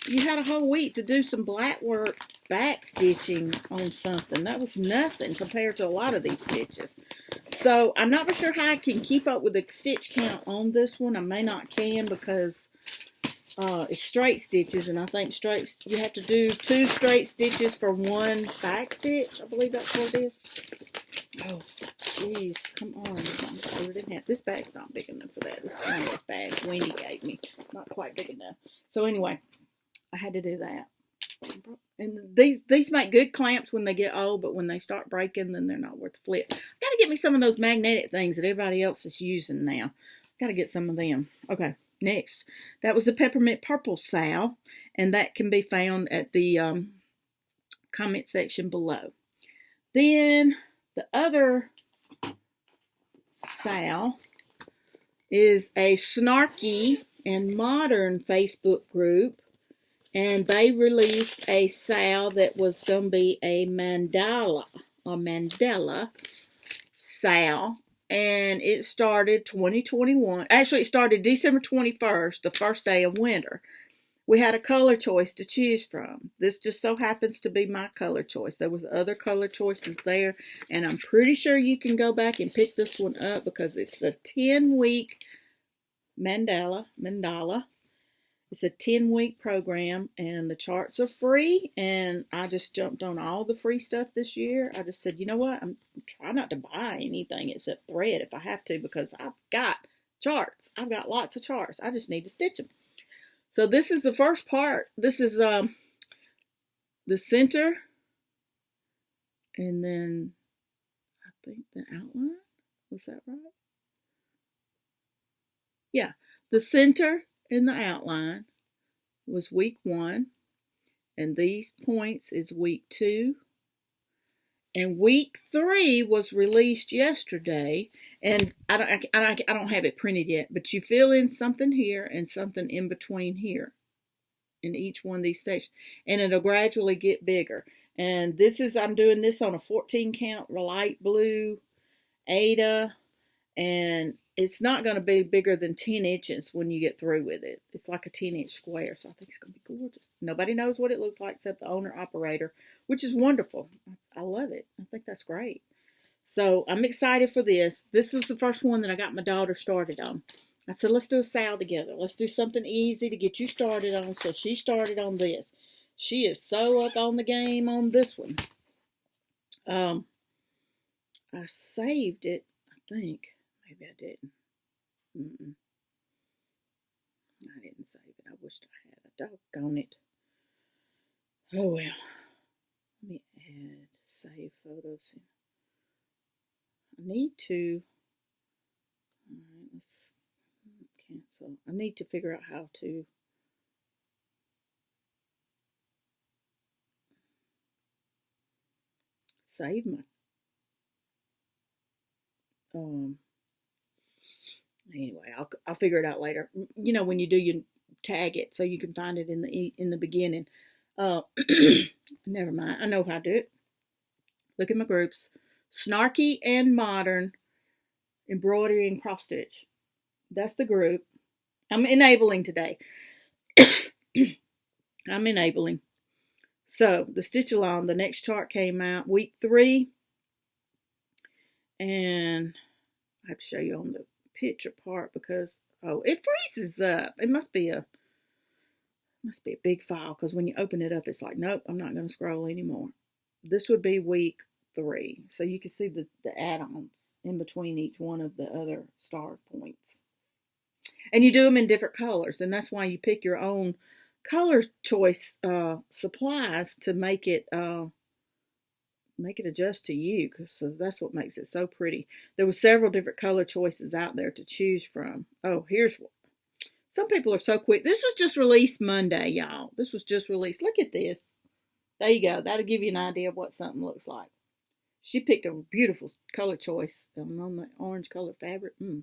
Speaker 1: you had a whole week to do some black work back stitching on something. That was nothing compared to a lot of these stitches. So I'm not for sure how I can keep up with the stitch count on this one. I may not can because it's straight stitches, and I think you have to do 2 straight stitches for 1 back stitch. I believe that's what it is. Oh, jeez, come on. This bag's not big enough for that. This is one of those bags Wendy gave me. Not quite big enough. So anyway, I had to do that. And these make good clamps when they get old, but when they start breaking, then they're not worth the flip. Got to get me some of those magnetic things that everybody else is using now. Got to get some of them. Okay. Next, that was the Peppermint Purple Sal, and that can be found at the comment section below. Then the other Sal is a Snarky and Modern Facebook group, and they released a Sal that was going to be a Mandela Sal, and it started 2021. Actually, it started December 21st, the first day of winter. We had a color choice to choose from. This just so happens to be my color choice. There was other color choices there, and I'm pretty sure you can go back and pick this one up because it's a 10-week mandala. It's a 10-week program, and the charts are free, and I just jumped on all the free stuff this year. I just said, you know what, I'm trying not to buy anything except thread if I have to, because I've got charts. I've got lots of charts. I just need to stitch them. So this is the first part. This is the center, and then I think the outline. Was that right? Yeah, the center and the outline was week 1, and these points is week 2, and week 3 was released yesterday. And I don't have it printed yet, but you fill in something here and something in between here in each one of these stations, and it'll gradually get bigger. And I'm doing this on a 14 count light blue Ada, and it's not going to be bigger than 10 inches when you get through with it. It's like a 10-inch square, so I think it's going to be gorgeous. Nobody knows what it looks like except the owner-operator, which is wonderful. I love it. I think that's great. So I'm excited for this. This was the first one that I got my daughter started on. I said, let's do a Sal together. Let's do something easy to get you started on. So she started on this. She is so up on the game on this one. I saved it, I think. Maybe I didn't. I didn't save it. I wished I had. Doggone it. Oh well. Let me add save photos in. I need to. Alright, let's cancel. I need to figure out how to save my anyway, I'll figure it out later. You know, when you do, you tag it so you can find it in the beginning. Never mind. I know how to do it. Look at my groups. Snarky and Modern Embroidery and Cross Stitch. That's the group. I'm enabling today. I'm enabling. So the stitch along, the next chart came out week 3. And I have to show you on the picture part because, oh, it freezes up. It must be a big file, because when you open it up, it's like, nope, I'm not going to scroll anymore. This would be week 3. So you can see the add-ons in between each one of the other star points. And you do them in different colors, and that's why you pick your own color choice supplies to make it adjust to you, so that's what makes it so pretty. There were several different color choices out there to choose from. Oh, here's what. Some people are so quick. This was just released Monday, y'all. This was just released. Look at this. There you go. That'll give you an idea of what something looks like. She picked a beautiful color choice on the orange color fabric. And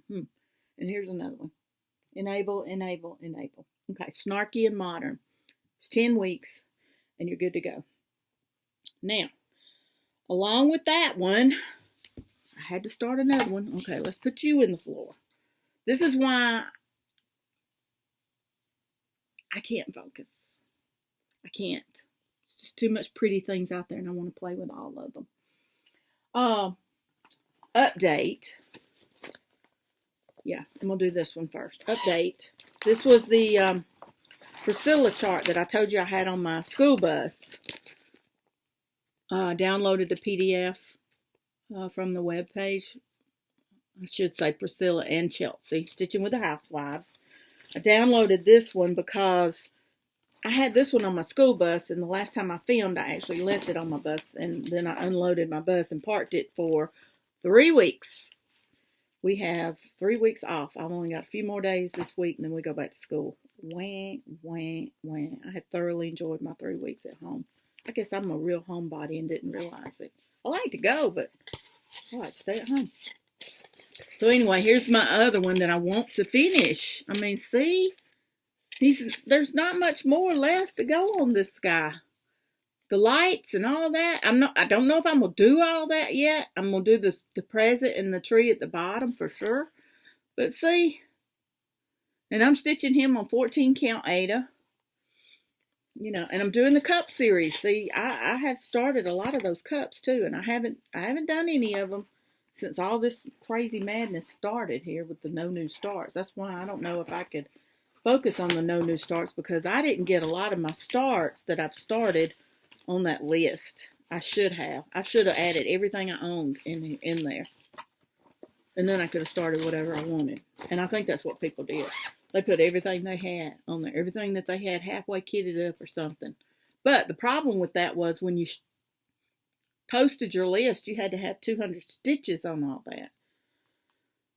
Speaker 1: here's another one. Enable, enable, enable. Okay, Snarky and Modern. It's 10 weeks, and you're good to go. Now, along with that one, I had to start another one. Okay, let's put you in the floor. This is why I can't focus. I can't. It's just too much pretty things out there, and I want to play with all of them. Update. Yeah, I'm going to do this one first. Update. This was the Priscilla chart that I told you I had on my school bus. Downloaded the PDF from the web page. I should say Priscilla and Chelsea, Stitching with the Housewives. I downloaded this one because I had this one on my school bus, and the last time I filmed, I actually left it on my bus, and then I unloaded my bus and parked it for 3 weeks. We have 3 weeks off. I've only got a few more days this week, and then we go back to school. Wah, wah, wah. I have thoroughly enjoyed my 3 weeks at home. I guess I'm a real homebody and didn't realize it. I like to go, but I like to stay at home. So anyway, here's my other one that I want to finish. I mean, see? There's not much more left to go on this guy. The lights and all that. I don't know if I'm gonna do all that yet. I'm gonna do the present and the tree at the bottom for sure. But see, and I'm stitching him on 14 count Aida. You know, and I'm doing the cup series. See, I had started a lot of those cups too, and I haven't done any of them since all this crazy madness started here with the no new starts. That's why I don't know if I could focus on the no new starts, because I didn't get a lot of my starts that I've started on that list. I should have added everything I owned in there, and then I could have started whatever I wanted. And I think that's what people did. They put everything they had on there, everything that they had halfway kitted up or something. But the problem with that was when you posted your list, you had to have 200 stitches on all that.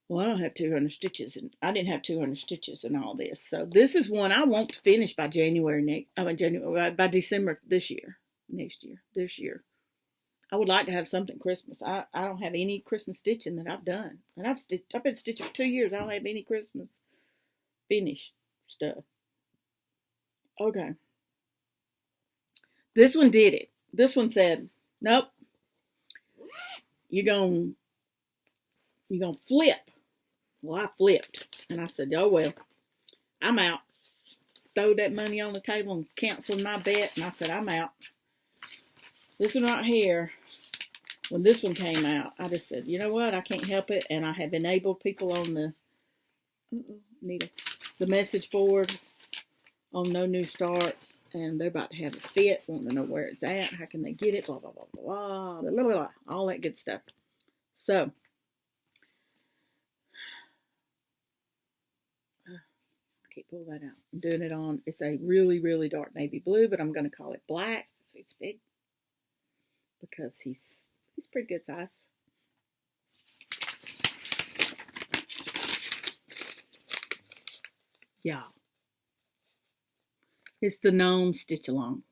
Speaker 1: Well, I don't have 200 stitches, and I didn't have 200 stitches in all this. So this is one I want to finish by by December this year. I would like to have something Christmas. I don't have any Christmas stitching that I've done, and I've been stitching for 2 years. I don't have any Christmas finished stuff. Okay. This one did it. This one said, nope. You're gonna flip. Well, I flipped. And I said, oh well, I'm out. Throw that money on the table and cancel my bet. And I said, I'm out. This one right here, when this one came out, I just said, you know what? I can't help it. And I have enabled people on the message board on no new starts. And they're about to have a fit, wanting to know where it's at, how can they get it, blah, blah, blah, blah, blah, blah, blah, all that good stuff. So, I can't pull that out. I'm doing it on, it's a really, really dark navy blue, but I'm going to call it black. So he's big because he's pretty good size. Yeah. It's the Gnome Stitch Along.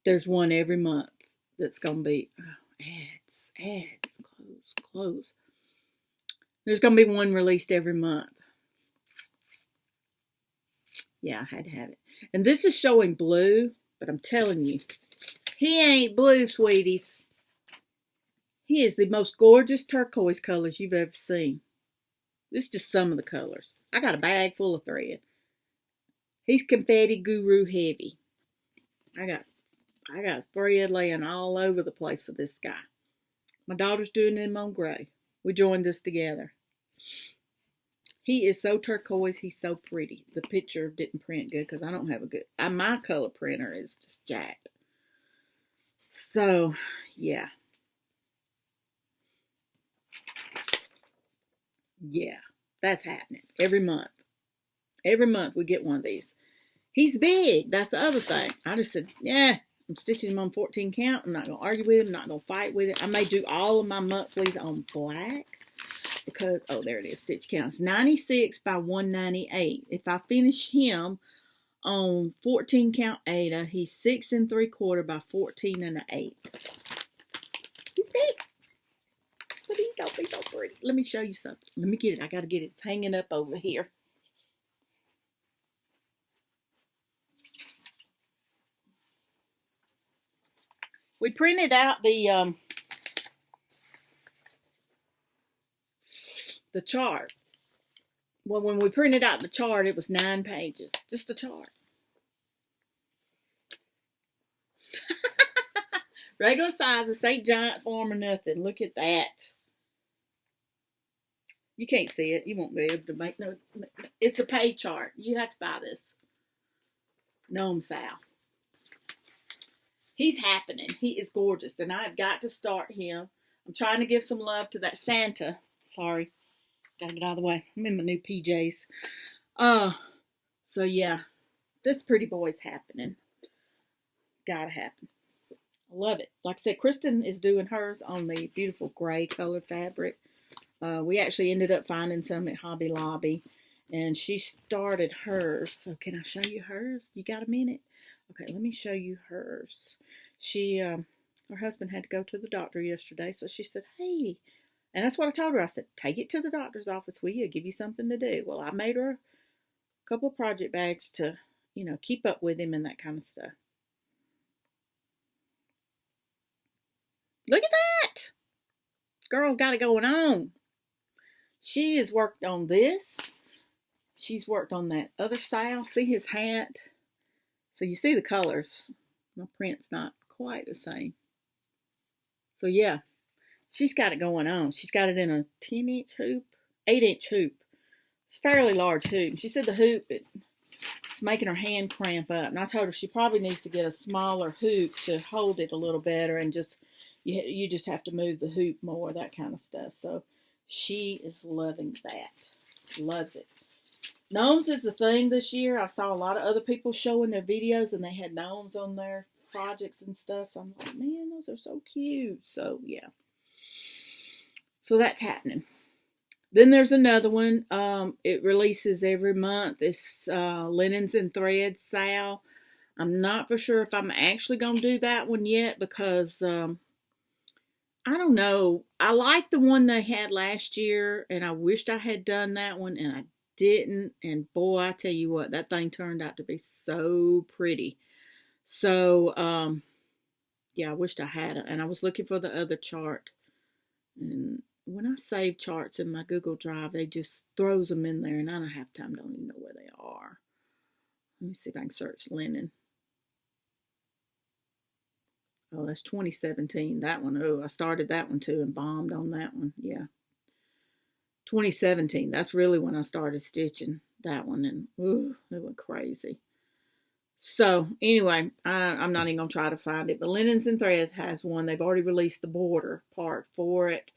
Speaker 1: There's one every month that's going to be, ads, close. There's going to be one released every month. Yeah, I had to have it. And this is showing blue, but I'm telling you, he ain't blue, sweeties. He is the most gorgeous turquoise colors you've ever seen. This is just some of the colors. I got a bag full of thread. He's confetti guru heavy. I got thread laying all over the place for this guy. My daughter's doing them on gray. We joined this together. He is so turquoise. He's so pretty. The picture didn't print good because I don't have a good... my color printer is just jacked. So, yeah. Yeah, that's happening every month. Every month we get one of these. He's big. That's the other thing. I just said, yeah, I'm stitching him on 14 count. I'm not going to argue with him. I'm not going to fight with it. I may do all of my monthlies on black because, oh, there it is. Stitch counts 96 by 198. If I finish him on 14 count Aida, he's 6 3/4 by 14 1/8. He's big. But he's so pretty. Let me show you something. Let me get it. I got to get it. It's hanging up over here. We printed out the chart. Well, when we printed out the chart, it was 9 pages. Just the chart. Regular size. This ain't giant form or nothing. Look at that. You can't see it. You won't be able to make no. It's a pay chart. You have to buy this. Gnome Sal. He's happening. He is gorgeous. And I've got to start him. I'm trying to give some love to that Santa. Sorry. Gotta get out of the way. I'm in my new PJs. So yeah. This pretty boy's happening. Gotta happen. I love it. Like I said, Kristen is doing hers on the beautiful gray color fabric. We actually ended up finding some at Hobby Lobby. And she started hers. So can I show you hers? You got a minute? Okay, let me show you hers. She, her husband had to go to the doctor yesterday, so she said, hey, And that's what I told her. I said, take it to the doctor's office, will you? Give you something to do. Well, I made her a couple of project bags to, keep up with him and that kind of stuff. Look at that. Girl's got it going on. She has worked on this. She's worked on that other style. See his hat? So you see the colors. My print's not quite the same. So yeah, she's got it going on. She's got it in a 10-inch hoop, 8-inch hoop. It's a fairly large hoop. She said the hoop, it's making her hand cramp up. And I told her she probably needs to get a smaller hoop to hold it a little better, and just you just have to move the hoop more, that kind of stuff. So she is loving that. Loves it. Gnomes is the thing this year. I saw a lot of other people showing their videos, and they had gnomes on their projects and stuff. So I'm like, man, those are so cute. So yeah. So that's happening. Then there's another one. It releases every month. It's Linens and Threads Sal. I'm not for sure if I'm actually going to do that one yet, because I don't know. I liked the one they had last year, and I wished I had done that one, and I didn't. And boy, I tell you what, that thing turned out to be so pretty. So yeah, I wished I had it. And I was looking for the other chart, and when I save charts in my Google Drive, they just throws them in there, and I don't have time, don't even know where they are. Let me see if I can search linen. Oh, that's 2017. That one. Oh, I started that one too and bombed on that one. Yeah. 2017. That's really when I started stitching that one, and ooh, it went crazy. So anyway, I'm not even going to try to find it. But Linens and Threads has one. They've already released the border part for it.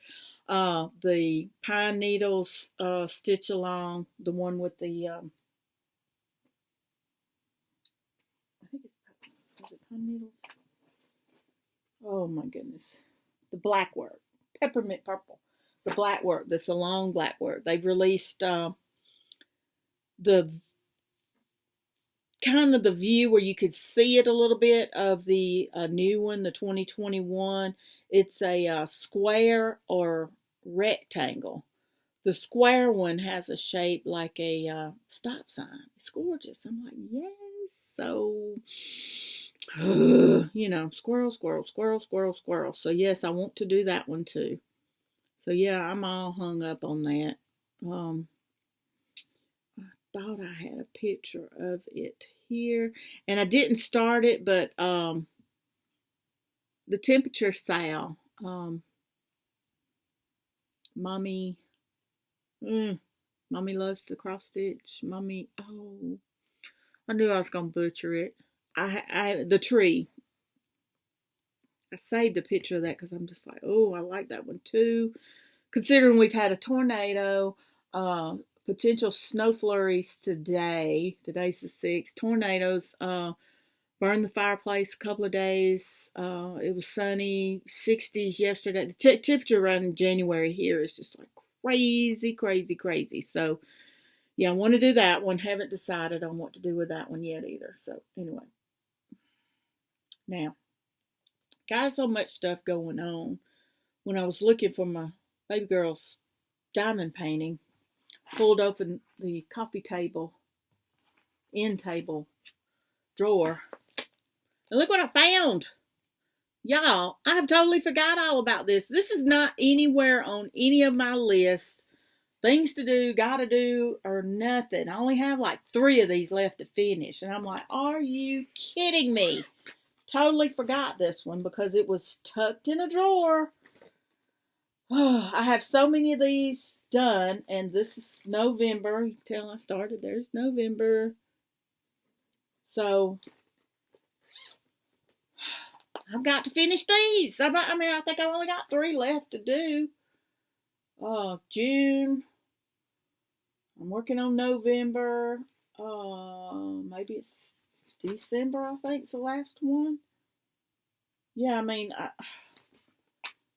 Speaker 1: The Pineneedles stitch along, the one with the I think is it Pineneedles? Oh my goodness, the black work, Peppermint Purple, the black work, the salon black work. They've released the kind of the view where you could see it a little bit of the new one, the 2021. It's a square or rectangle. The square one has a shape like a stop sign. It's gorgeous. I'm like, yes. So, squirrel, squirrel, squirrel, squirrel, squirrel. So yes, I want to do that one too. So yeah, I'm all hung up on that. I thought I had a picture of it here, and I didn't start it, but the temperature Sal, mommy loves to cross stitch. Mommy, oh, I knew I was gonna butcher it. The tree. I saved a picture of that because I'm just like, oh, I like that one too. Considering we've had a tornado, potential snow flurries today. Today's the 6th. Tornadoes burned the fireplace a couple of days. It was sunny, 60s yesterday. The temperature around January here is just like crazy, crazy, crazy. So, yeah, I want to do that one. Haven't decided on what to do with that one yet either. So, anyway. Now, got so much stuff going on. When I was looking for my baby girl's diamond painting, pulled open the coffee table, end table drawer, and look what I found. Y'all, I have totally forgot all about this. This is not anywhere on any of my lists. Things to do, gotta do, or nothing. I only have like 3 of these left to finish. And I'm like, are you kidding me? Totally forgot this one because it was tucked in a drawer. Oh, I have so many of these done, and this is November. You can tell I started. There's November. So I've got to finish these. I think I've only got 3 left to do. June. I'm working on November. Maybe it's December, I think, is the last one. Yeah,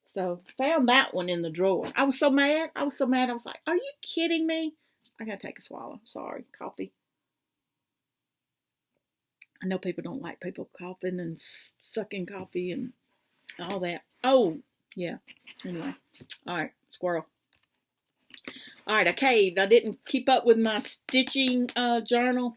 Speaker 1: so found that one in the drawer. I was so mad. I was like, are you kidding me? I gotta take a swallow. Sorry. Coffee. I know people don't like people coughing and sucking coffee and all that. Oh, Yeah. Anyway. All right. Squirrel. All right. I caved. I didn't keep up with my stitching journal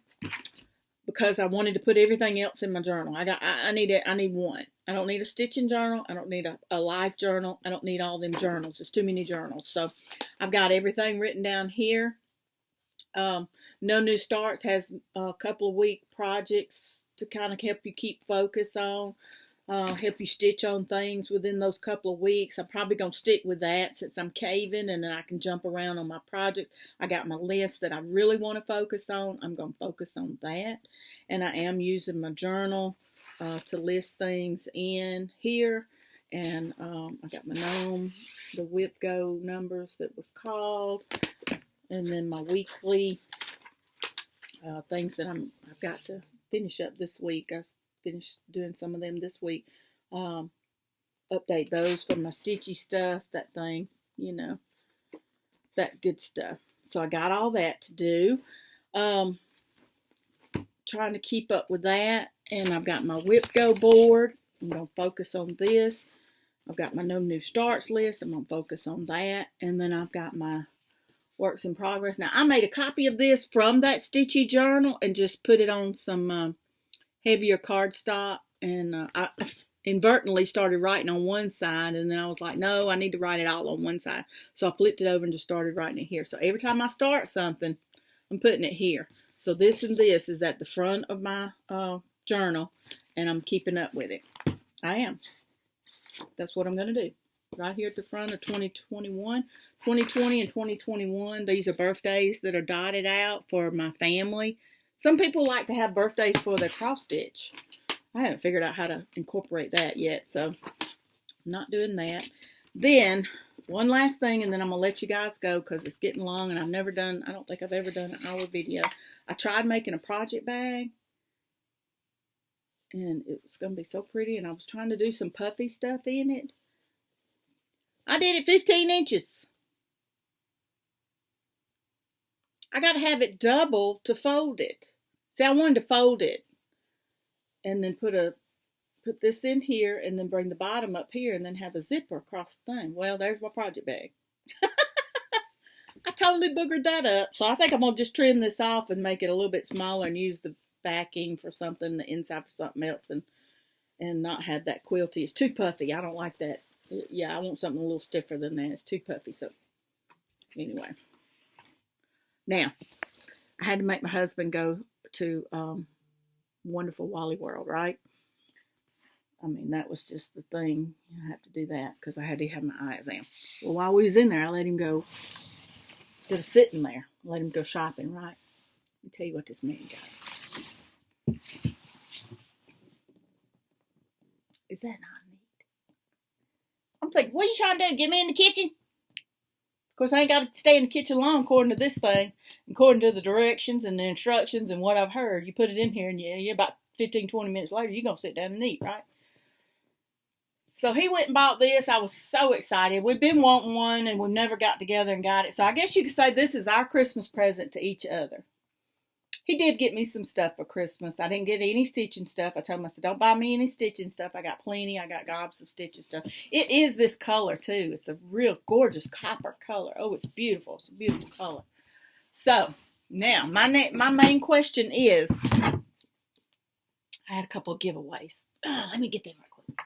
Speaker 1: because I wanted to put everything else in my journal. I need one. I don't need a stitching journal. I don't need a life journal. I don't need all them journals. It's too many journals. So I've got everything written down here. No New Starts has a couple of week projects to kind of help you keep focus on, help you stitch on things within those couple of weeks. I'm probably going to stick with that since I'm caving, and then I can jump around on my projects. I got my list that I really want to focus on. I'm going to focus on that, and I am using my journal to list things in here. And I got my gnome, the WIPGO numbers that was called, and then my weekly things that I've got to finish up this week. I finished doing some of them this week. Update those for my stitchy stuff, that thing, you know, that good stuff. So I got all that to do. Trying to keep up with that. And I've got my WIPGO board. I'm going to focus on this. I've got my No New Starts list. I'm going to focus on that. And then I've got my works in progress. Now, I made a copy of this from that stitchy journal and just put it on some heavier cardstock. And I inadvertently started writing on one side. And then I was like, no, I need to write it all on one side. So I flipped it over and just started writing it here. So every time I start something, I'm putting it here. So this and this is at the front of my journal, and I'm keeping up with it. I am. That's what I'm going to do. Right here at the front of 2021, 2020 and 2021. These are birthdays that are dotted out for my family. Some people like to have birthdays for their cross stitch. I haven't figured out how to incorporate that yet, so I'm not doing that. Then, one last thing, and then I'm going to let you guys go because it's getting long, and I don't think I've ever done an hour video. I tried making a project bag, and it was going to be so pretty, and I was trying to do some puffy stuff in it. I did it 15 inches. I got to have it double to fold it. See, I wanted to fold it and then put this in here and then bring the bottom up here and then have a zipper across the thing. Well, there's my project bag. I totally boogered that up. So I think I'm going to just trim this off and make it a little bit smaller and use the backing for something, the inside for something else, and not have that quilty. It's too puffy. I don't like that. Yeah, I want something a little stiffer than that. It's too puffy. So anyway. Now, I had to make my husband go to Wonderful Wally World, right? I mean, that was just the thing. I have to do that because I had to have my eye exam. Well, while we was in there, I let him go, instead of sitting there, I let him go shopping, right? Let me tell you what this man got. Is that not neat? I'm thinking, what are you trying to do? Get me in the kitchen? Of course, I ain't got to stay in the kitchen long according to this thing, according to the directions and the instructions and what I've heard. You put it in here, and you're about 15, 20 minutes later, you're going to sit down and eat, right? So he went and bought this. I was so excited. We've been wanting one, and we've never got together and got it. So I guess you could say this is our Christmas present to each other. He did get me some stuff for Christmas. I didn't get any stitching stuff. I told him, I said, don't buy me any stitching stuff. I got plenty. I got gobs of stitching stuff. It is this color, too. It's a real gorgeous copper color. Oh, it's beautiful. It's a beautiful color. So, now, my main question is, I had a couple of giveaways. Let me get them right quick.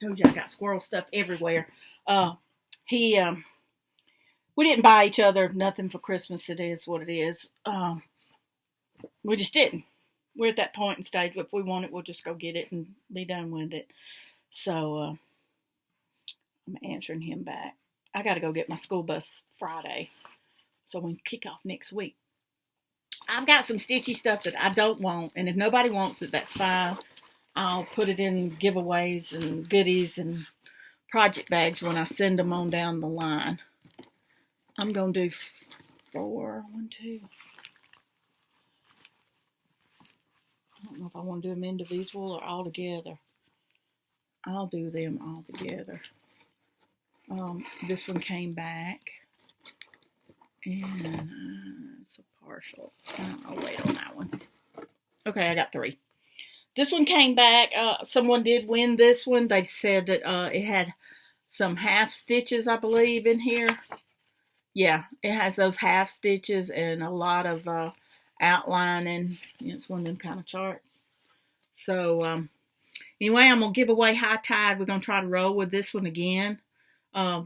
Speaker 1: Told you I got squirrel stuff everywhere. We didn't buy each other nothing for Christmas. It is what it is. We just didn't. We're at that point in stage. If we want it, we'll just go get it and be done with it. So, I'm answering him back. I got to go get my school bus Friday, so we can kick off next week. I've got some stitchy stuff that I don't want, and if nobody wants it, that's fine. I'll put it in giveaways and goodies and project bags when I send them on down the line. I'm going to do 4. 1, 2. I don't know if I want to do them individual or all together. I'll do them all together. This one came back. And it's a partial. I'll wait on that one. Okay, I got 3. This one came back. Someone did win this one. They said that it had some half stitches, I believe, in here. Yeah, it has those half stitches and a lot of outlining. It's one of them kind of charts. So anyway, I'm going to give away High Tide. We're going to try to roll with this one again.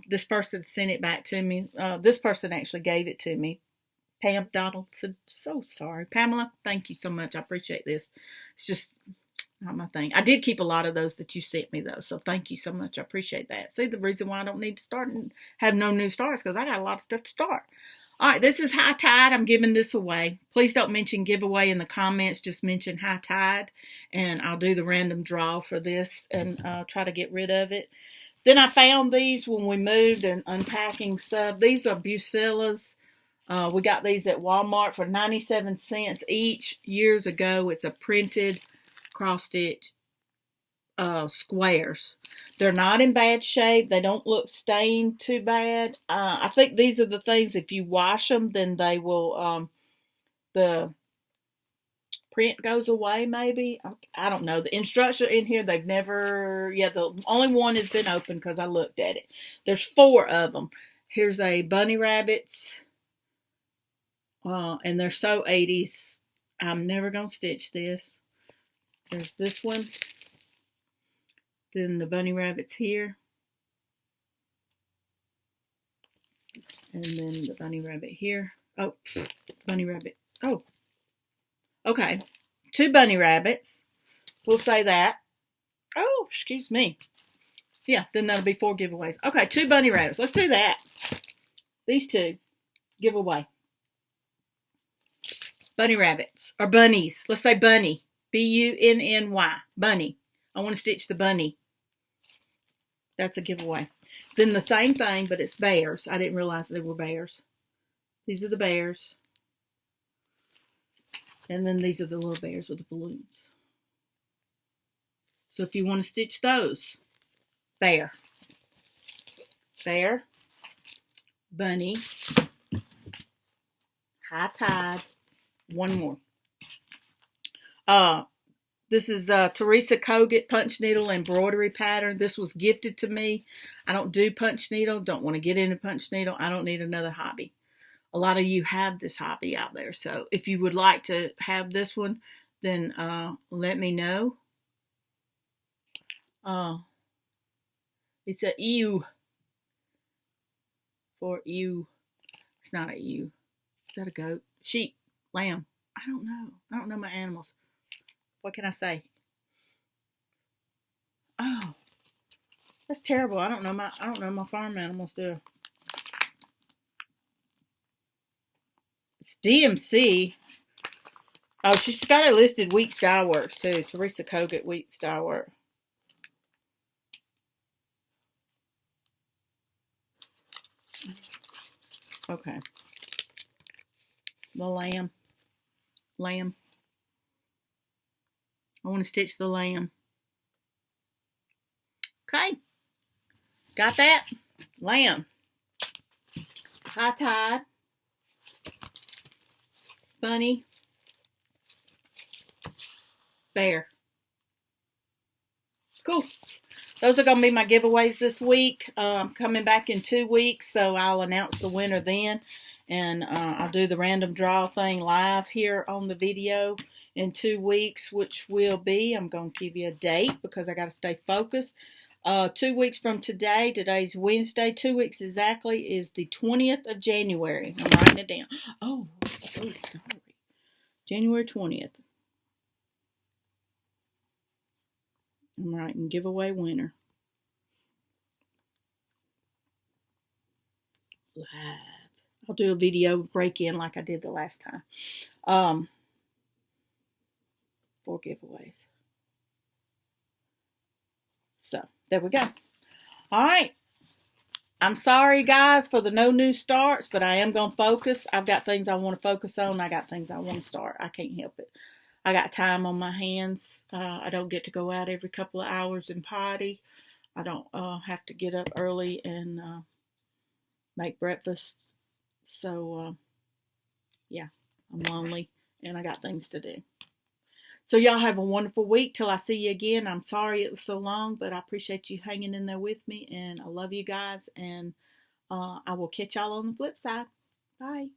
Speaker 1: This person sent it back to me. This person actually gave it to me. Pam Donaldson. So sorry. Pamela, thank you so much. I appreciate this. It's just not my thing. I did keep a lot of those that you sent me, though. So thank you so much. I appreciate that. See, the reason why I don't need to start and have no new starts because I got a lot of stuff to start. All right, this is High Tide. I'm giving this away. Please don't mention giveaway in the comments. Just mention High Tide, and I'll do the random draw for this and try to get rid of it. Then I found these when we moved and unpacking stuff. These are Bucellas. We got these at Walmart for 97 cents each years ago. It's a printed cross-stitch squares. They're not in bad shape. They don't look stained too bad. I think these are the things, if you wash them, then they will, the print goes away maybe. I don't know. The instruction in here, they've never, the only one has been opened because I looked at it. There's 4 of them. Here's a bunny rabbits. And they're so 80s. I'm never going to stitch this. There's this one. Then the bunny rabbits here. And then the bunny rabbit here. Oh, bunny rabbit. Oh. Okay. 2 bunny rabbits. We'll say that. Oh, excuse me. Yeah, then that'll be 4 giveaways. Okay, 2 bunny rabbits. Let's do that. These 2 giveaway. Bunny rabbits. Or bunnies. Let's say bunny. B-U-N-N-Y. Bunny. I want to stitch the bunny. That's a giveaway. Then the same thing, but it's bears. I didn't realize they were bears. These are the bears. And then these are the little bears with the balloons. So if you want to stitch those, bear. Bear. Bunny. High Tide. One more. This is Teresa Kogut punch needle embroidery pattern. This was gifted to me. I don't do punch needle. Don't want to get into punch needle. I don't need another hobby. A lot of you have this hobby out there. So if you would like to have this one, then let me know. It's a ewe. For ewe. It's not a ewe. Is that a goat? Sheep. Lamb. I don't know. I don't know my animals. What can I say? Oh, that's terrible. I don't know my farm animals do. It's DMC. Oh, she's got it listed Wheat Style Works too. Teresa Kogut Wheat Style Work. Okay. The lamb. Lamb. I want to stitch the lamb. Okay. Got that? Lamb. High Tide. Bunny. Bear. Cool. Those are going to be my giveaways this week. Coming back in 2 weeks, so I'll announce the winner then. And I'll do the random draw thing live here on the video in 2 weeks, which will be, I'm going to give you a date because I got to stay focused. 2 weeks from today, today's Wednesday, 2 weeks exactly, is the 20th of January. I'm writing it down. Oh, I'm so sorry. January 20th. I'm writing giveaway winner. Live. I'll do a video break-in like I did the last time. 4 giveaways. So, there we go. All right. I'm sorry, guys, for the no new starts, but I am going to focus. I've got things I want to focus on. I got things I want to start. I can't help it. I got time on my hands. I don't get to go out every couple of hours and potty. I don't have to get up early and make breakfast. So, yeah, I'm lonely and I got things to do. So y'all have a wonderful week till I see you again. I'm sorry it was so long, but I appreciate you hanging in there with me, and I love you guys, and I will catch y'all on the flip side. Bye.